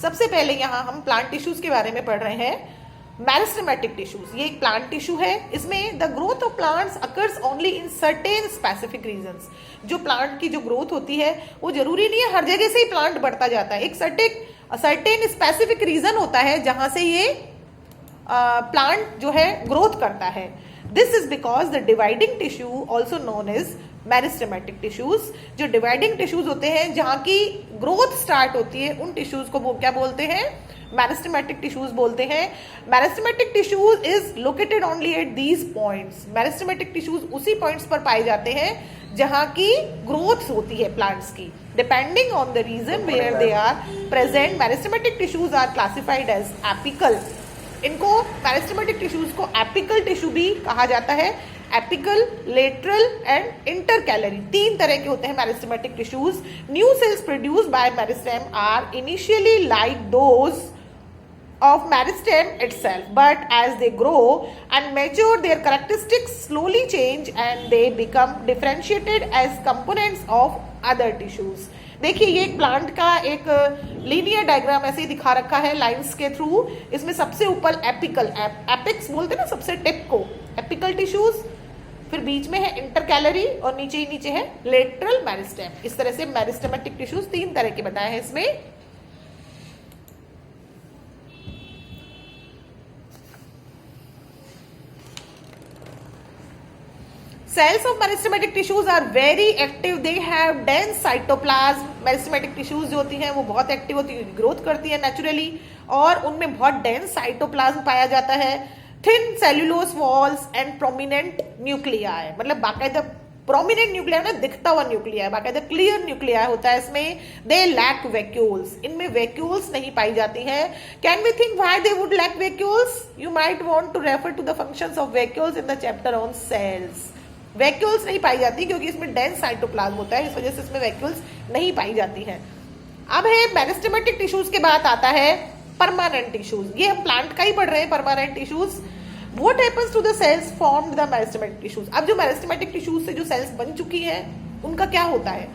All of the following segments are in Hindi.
सबसे पहले यहाँ हम प्लांट टिश्यूज के बारे में पढ़ रहे हैं। मेरिस्टेमेटिक टिश्यूज, ये एक प्लांट टिश्यू है। इसमें the growth of plants occurs only in certain specific regions. जो प्लांट की जो ग्रोथ होती है वो जरूरी नहीं है हर जगह से ही प्लांट बढ़ता जाता है, एक सर्टेन स्पेसिफिक रीजन होता है जहां से ये प्लांट जो है ग्रोथ करता है। This is because the dividing tissue also known as meristematic tissues. जो डिवाइडिंग टिश्यूज होते हैं जहां की ग्रोथ स्टार्ट होती है उन टिश्यूज को वो क्या बोलते हैं, मेरिस्टेमेटिक टिश्यूज बोलते हैं। Meristematic tissues is located only at these points. Meristematic tissues उसी पॉइंट्स पर पाए जाते हैं जहां की ग्रोथ होती है प्लांट्स की। Depending on the region where they are present, meristematic tissues are classified as apical. इनको मेरिस्टेमेटिक टिश्यूज को एपिकल टिश्यू भी कहा जाता है। एपिकल, लेटरल एंड इंटरकैलरी, तीन तरह के होते हैं meristematic tissues. New cells produced by meristem are initially like those of meristem itself, but as they grow and mature their characteristics slowly change and they become differentiated as components of other tissues। देखिए ये एक प्लांट का एक लीनियर डायग्राम ऐसे ही दिखा रखा है लाइंस के थ्रू। इसमें सबसे ऊपर एपिकल, एपिक्स बोलते हैं ना सबसे टिप को, एपिकल टिश्यूज, फिर बीच में है इंटरकैलरी और नीचे ही नीचे है लेटरल मेरिस्टेम। इस तरह से मेरिस्टेमेटिक टिश्यूज तीन तरह के बताए हैं इसमें। Cells of meristematic tissues are very active. They have dense cytoplasm. Meristematic tissues जो होती हैं वो बहुत एक्टिव होती है, ग्रोथ करती है नेचुरली और उनमें बहुत डेंस साइटोप्लाज्म पाया जाता है। Thin cellulose walls and prominent nuclei, मतलब बाकायदा प्रोमिनेंट न्यूक्लियाई ना दिखता हुआ न्यूक्लियाई, बाकायदा क्लियर न्यूक्लियाई होता है इसमें। दे लैक वैक्यूल्स, इनमें वैक्यूल्स नहीं पाई जाती हैं। Can we think why they would lack vacuoles? You might want to refer to the functions of vacuoles in the chapter on cells. Vacuoles नहीं पाई जाती क्योंकि इसमें डेंस साइटोप्लाज्म होता है, इस वजह से इसमें वैक्यूल्स नहीं पाई जाती हैं। अब है मेरिस्टेमेटिक टिश्यूज के बाद आता है परमानेंट टिश्यूज। ये हम प्लांट का ही पढ़ रहे हैं, permanent tissues. What happens to the cells formed the meristematic tissues. अब जो मेरिस्टेमेटिक टिश्यूज से जो सेल्स बन चुकी हैं उनका क्या होता है?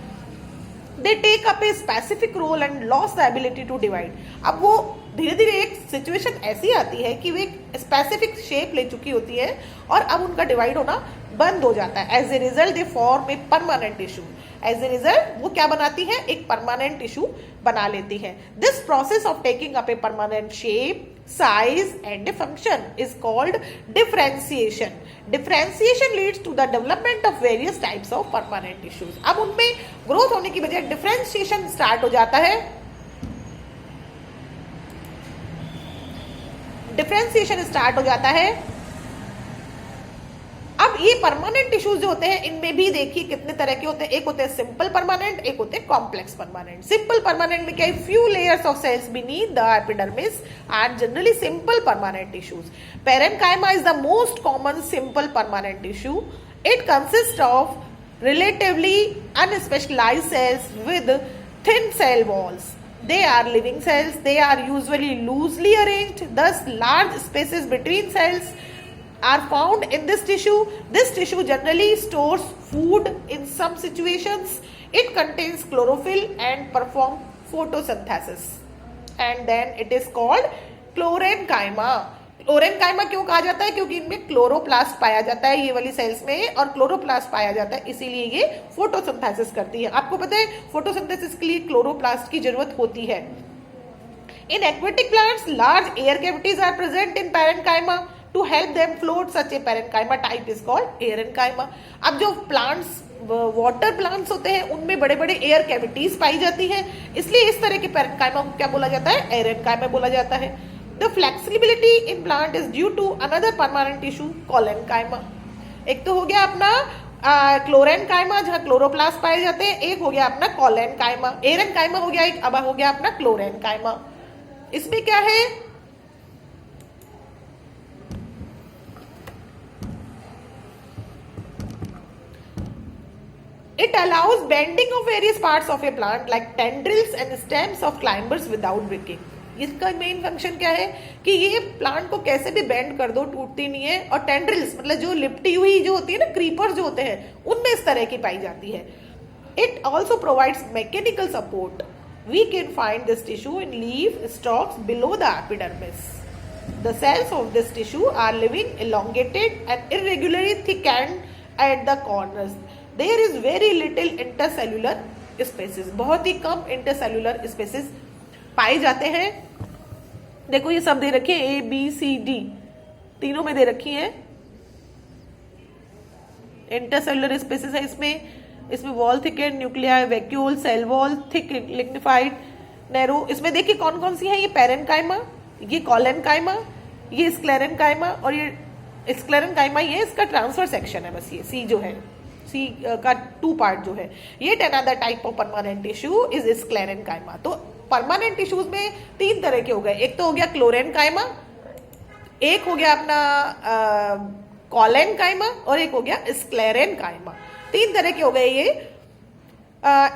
They take up a specific role and lose the ability to divide. अब वो धीरे धीरे एक सिचुएशन ऐसी आती है कि वे एक स्पेसिफिक शेप ले चुकी होती है और अब उनका डिवाइड होना बंद हो जाता है। As a result they form a permanent tissue. As a result वो क्या बनाती है? एक परमानेंट टिश्यू बना लेती है। This process of taking up a permanent shape, size and a function is called differentiation. Differentiation leads to the development of various types of permanent tissues. अब उनमें ग्रोथ होने की बजाय डिफरेंशिएशन स्टार्ट हो जाता है। डिफरेंशिएशन स्टार्ट हो जाता है। अब ये परमानेंट टिश्यूज जो होते हैं इनमें भी देखिए कितने तरह के होते हैं। एक होते हैं सिंपल परमानेंट, एक होते हैं कॉम्प्लेक्स परमानेंट। सिंपल परमानेंट में क्या है? Few layers of cells beneath the epidermis are generally simple permanent tissues. Parenchyma is the most common simple permanent tissue. It consist of relatively unspecialized cells with thin cell walls. They are living cells. They are usually loosely arranged. Thus, large spaces between cells are found in this tissue. This tissue generally stores food in some situations. It contains chlorophyll and perform photosynthesis. And then it is called chlorenchyma. Chlorenchyma क्यों कहा जाता है? क्योंकि इनमें क्लोरोप्लास्ट पाया जाता है ये वाली सेल्स में, और क्लोरोप्लास्ट पाया जाता है इसीलिए ये फोटोसिंथेसिस करती है। आपको पता है फोटोसिंथेसिस के लिए क्लोरोप्लास्ट की जरूरत होती है। In aquatic plants large air cavities are present in parenchyma to help them float. Such a parenchyma type is called aerenchyma. अब जो प्लांट्स वाटर प्लांट्स होते हैं उनमें बड़े बड़े एयर कैविटीज पाई जाती है, इसलिए इस तरह के पैरेन्काइमा को क्या बोला जाता है? एरेन्काइमा बोला जाता है। The flexibility in plant is due to another permanent tissue, collenchyma। एक तो हो गया अपना क्लोरेनकाइमा जहां क्लोरोप्लास्ट पाए जाते हैं, एक हो गया अपना कॉलेनकाइमा। एरेनकाइमा हो गया एक, अब हो गया अपना क्लोरेनकाइमा। इसमें क्या है? It allows bending of various parts of a plant like tendrils and stems of climbers without breaking। इसका मेन फंक्शन क्या है कि ये प्लांट को कैसे भी बेंड कर दो टूटती नहीं है, और टेंड्रिल्स मतलब जो लिपटी हुई जो होती है ना, क्रीपर्स जो होते हैं उनमें इस तरह की पाई जाती है। It also provides mechanical support We can find this tissue in leaf stalks below the epidermis. The cells of this tissue are living, elongated and irregularly thickened at the corners. There is very little intercellular spaces. बहुत ही कम intercellular spaces पाए जाते हैं. देखो ये सब दे रखे हैं, A, B, C, D तीनों में दे रखी है. इंटरसेलुलर स्पेसिस है इसमें wall thickened, nuclei, vacuole, cell wall, thick lignified, narrow. इसमें देखिए कौन कौन सी है, ये पेरेनकाइमा, ये कॉलेनकाइमा, ये स्क्लेरेनकाइमा और ये स्क्लेरेनकाइमा. ये इसका ट्रांसफर सेक्शन है. बस ये सी जो है, सी का 2 पार्ट जो है. ये another type of permanent tissue is sclerenchyma. तो परमानेंट टिश्यूज में 3 तरह के हो गए. एक तो हो गया क्लोरेनकाइमा, एक हो गया अपना कॉलेनकाइमा और एक हो गया स्क्लेरेनकाइमा. 3 तरह के हो गए ये.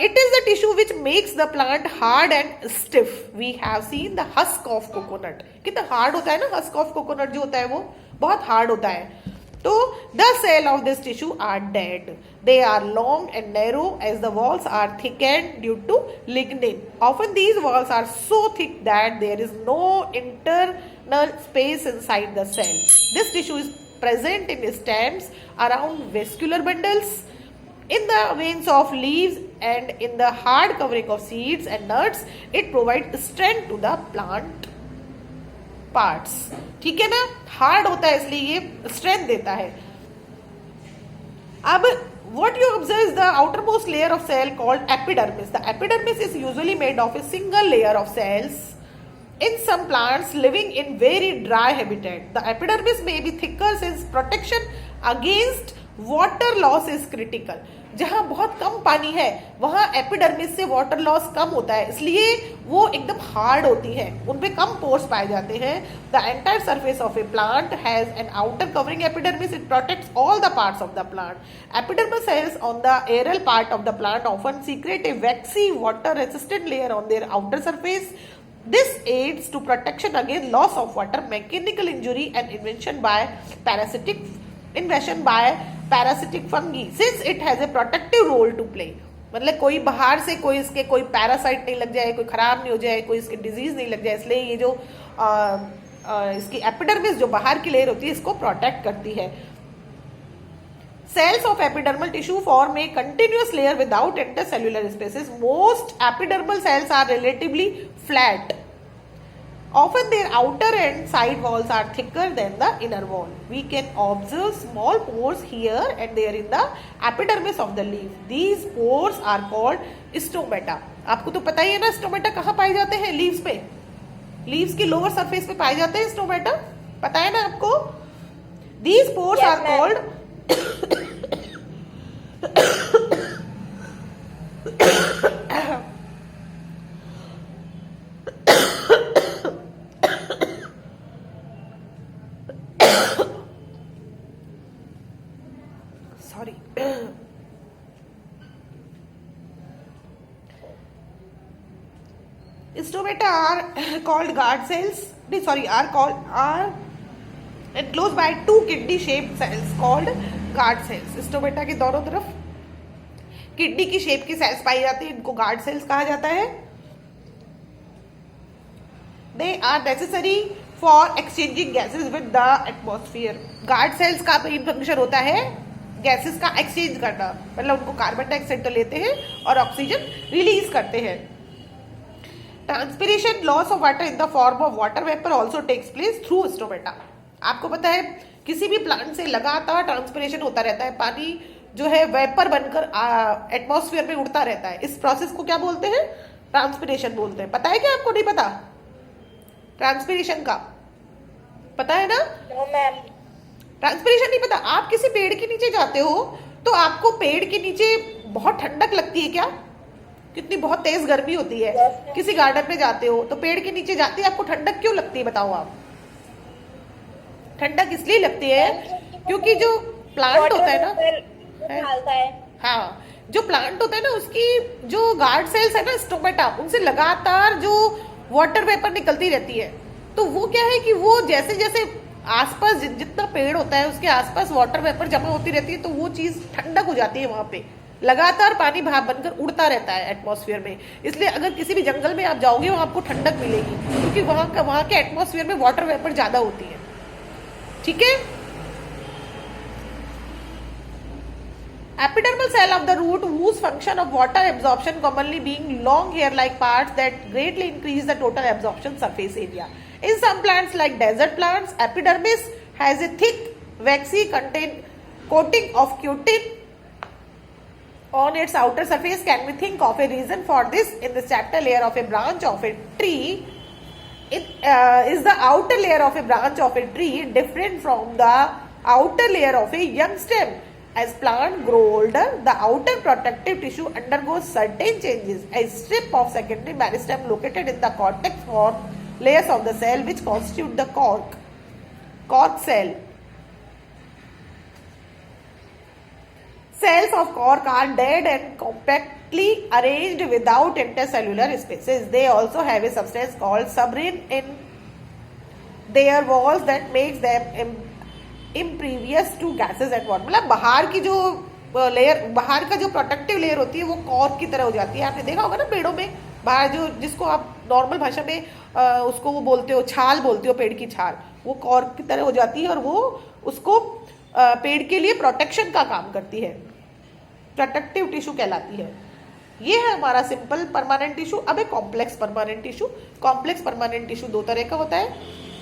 It is the tissue which makes the plant hard and stiff. We have seen the husk of coconut. कितना हार्ड होता है ना, हस्क ऑफ कोकोनट जो होता है वो बहुत हार्ड होता है. तो the cell of this tissue are dead. They are long and narrow as the walls are thickened due to lignin. Often these walls are so thick that there is no internal space inside the cell. This tissue is present in stems, around vascular bundles, in the veins of leaves and in the hard covering of seeds and nuts. It provides strength to the plant parts. ठीक है ना, हार्ड होता है इसलिए ये स्ट्रेंथ देता है. अब what you observe is the outermost layer of cell called epidermis. The epidermis is usually made of a single layer of cells. In some plants living in very dry habitat, the epidermis may be thicker since protection against water loss is critical. जहां बहुत कम पानी है वहां एपिडर्मिस से वाटर लॉस कम होता है, इसलिए वो एकदम हार्ड होती है, उनपे कम पोर्स पाए जाते हैं. The entire surface of a plant has an outer covering epidermis. It protects all the parts of the plant. Epidermis cells on the aerial part of the plant often secrete a waxy water resistant layer on their outer surface. This aids to protection against loss of water, mechanical injury and invasion by parasitic fungi, since it has a protective role to play. मतलब कोई बाहर से कोई इसके कोई पैरासाइट नहीं लग जाए, कोई खराब नहीं हो जाए, कोई इसके डिजीज नहीं लग जाए, इसलिए ये जो इसकी एपिडर्मिस जो बाहर की लेयर होती है इसको प्रोटेक्ट करती है. Cells of epidermal tissue form a continuous layer without intercellular spaces. Most epidermal cells are relatively flat. Often their outer and side walls are thicker than the inner wall. We can observe small pores here and there in the epidermis of the leaf. These pores are called stomata. आपको तो पता ही है ना स्टोमेटा कहाँ पाए जाते हैं, लीव्स पे, लीव्स की लोअर सरफेस पे पाए जाते हैं स्टोमेटा, पता है ना आपको. These pores are called sorry stomata are called guard cells. Are enclosed by 2 kidney shaped cells called guard cells. Stomata के दोनों तरफ किडनी की शेप की सेल्स पाई जाती है, इनको गार्ड सेल्स कहा जाता है. They are necessary for exchanging gases with the atmosphere. Guard cells का मेन फंक्शन होता है गैसेस का एक्सचेंज करना, मतलब उनको कार्बन डाइऑक्साइड तो लेते हैं और ऑक्सीजन रिलीज करते हैं. Transpiration, loss of water in the form of water vapour also takes place through stomata. आपको पता है किसी भी प्लांट से लगातार ट्रांसपिरेशन होता रहता है, पानी जो है वेपर बनकर एटमॉस्फेयर में उड़ता रहता है. इस प्रोसेस को क्या बोलते हैं, ट्रांसपिरेशन बोलते हैं. पता है क्या आपको, नहीं पता ट्रांसपिरेशन का, पता है ना? ट्रांसपिरेशन नहीं पता. आप किसी पेड़ के नीचे जाते हो तो आपको पेड़ के नीचे बहुत ठंडक लगती है क्या? कितनी बहुत तेज गर्मी होती है. किसी गार्डन में जाते हो तो पेड़ के नीचे जाते हैं, आपको ठंडक क्यों लगती है बताओ आप? ठंडक इसलिए लगती है क्योंकि जो प्लांट होता है ना, हाँ, जो प्लांट होता है ना उसकी जो गार्ड सेल्स है ना स्टोमेटा, उनसे लगातार जो वाटर वेपर निकलती रहती है. तो वो क्या है कि वो जैसे जैसे आसपास जितना पेड़ होता है उसके आसपास वाटर वेपर जमा होती रहती है तो वो चीज ठंडक हो जाती है वहां पे. लगातार पानी भाप बनकर उड़ता रहता है एटमॉस्फेयर में। इसलिए अगर किसी भी जंगल में आप जाओगे वहां आपको ठंडक मिलेगी, क्योंकि वहां के एटमॉस्फेयर में वाटर वेपर ज्यादा होती है। ठीक है। Epidermal cell of the root whose function of water absorption commonly being long hair-like parts that greatly increase the total absorption surface area. In some plants like desert plants, epidermis has a thick, waxy coating of cutin on its outer surface. Can we think of a reason for this? In the chapter layer of a branch of a tree, is the outer layer of a branch of a tree different from the outer layer of a young stem? As plant grow older, the outer protective tissue undergoes certain changes. A strip of secondary meristem located in the cortex forms layers of the cell which constitute the cork cell. Cells of cork are dead and compactly arranged without intercellular spaces. They also have a substance called suberin in their walls that makes them impervious to gases and water. मतलब बाहर की जो लेयर, बाहर का जो प्रोटेक्टिव लेयर होती है वो कॉर्क की तरह हो जाती है। आपने देखा होगा ना पेड़ों में बाहर जो, जिसको आप नॉर्मल भाषा में उसको वो बोलते हो, छाल बोलते हो, पेड़ की छाल, वो कॉर्क की तरह हो जाती है और वो उसको पेड़ के लिए प्रोटेक्शन का काम करती है, प्रोटेक्टिव टिश्यू कहलाती है। ये है हमारा सिंपल परमानेंट टिश्यू। अब एक complex permanent tissue. Complex permanent tissue दो तरह का होता है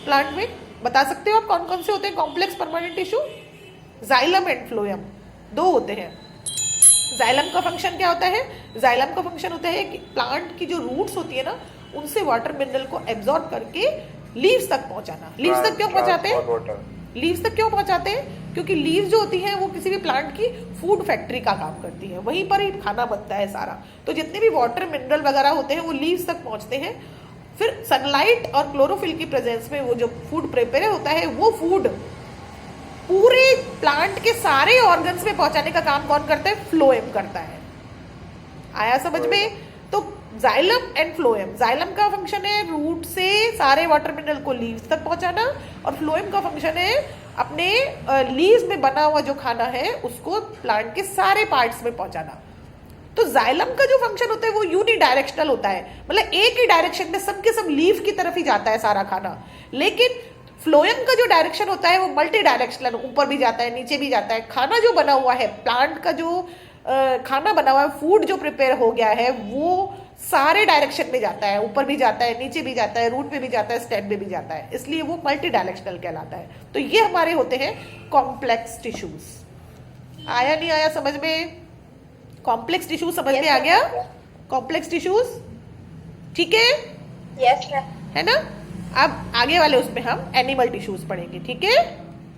प्लांट में। बता सकते हो आप कौन कौन से होते हैं complex permanent tissue? Xylem and phloem, दो होते हैं। जाइलम का फंक्शन क्या होता है? जाइलम का फंक्शन होता है कि प्लांट की जो रूट्स होती है ना, उनसे वाटर मिनरल को एब्जॉर्ब करके लीव्स तक पहुंचाना। लीव्स तक क्यों पहुंचाते हैं? लीव्स तक क्यों पहुंचाते हैं? क्योंकि लीव्स जो होती हैं वो किसी भी प्लांट की फूड फैक्ट्री का काम करती है, वहीं पर ही खाना बनता है सारा। तो जितने भी वाटर मिनरल वगैरह होते हैं वो लीव्स तक पहुंचते हैं। फिर सनलाइट और क्लोरोफिल की प्रेजेंस में वो जो फूड प्रिपेयर होता है, वो फूड पूरे प्लांट के सारे ऑर्गन्स में पहुंचाने का काम कौन करता है? फ्लोएम करता है। आया समझ में? तो जाइलम एंड फ्लोएम, जाइलम का फंक्शन है रूट से सारे वाटर मिनरल को लीव्स तक पहुंचाना, और फ्लोएम का फंक्शन है अपने लीव्स में बना हुआ जो खाना है उसको प्लांट के सारे पार्ट्स में पहुंचाना। तो जाइलम का जो फंक्शन होता है वो यूनिडायरेक्शनल होता है, मतलब एक ही डायरेक्शन में सब के सब लीफ की तरफ ही जाता है सारा खाना। लेकिन फ्लोएम का जो डायरेक्शन होता है वो मल्टी डायरेक्शनल, ऊपर भी जाता है नीचे भी जाता है। खाना जो बना हुआ है, प्लांट का जो खाना बना हुआ है, फूड जो प्रिपेयर हो गया है, वो सारे डायरेक्शन में जाता है, ऊपर भी जाता है, नीचे भी जाता है, रूट में भी जाता है, स्टेम में भी जाता है, इसलिए वो मल्टी डायरेक्शनल कहलाता है। तो ये हमारे होते हैं कॉम्प्लेक्स टिश्यूज। आया नहीं आया समझ में? कॉम्प्लेक्स टिश्यूज समझ में आ गया? कॉम्प्लेक्स टिश्यूज ठीक है? यस है ना? अब आगे वाले उसमें हम एनिमल टिश्यूज पढ़ेंगे। ठीक है?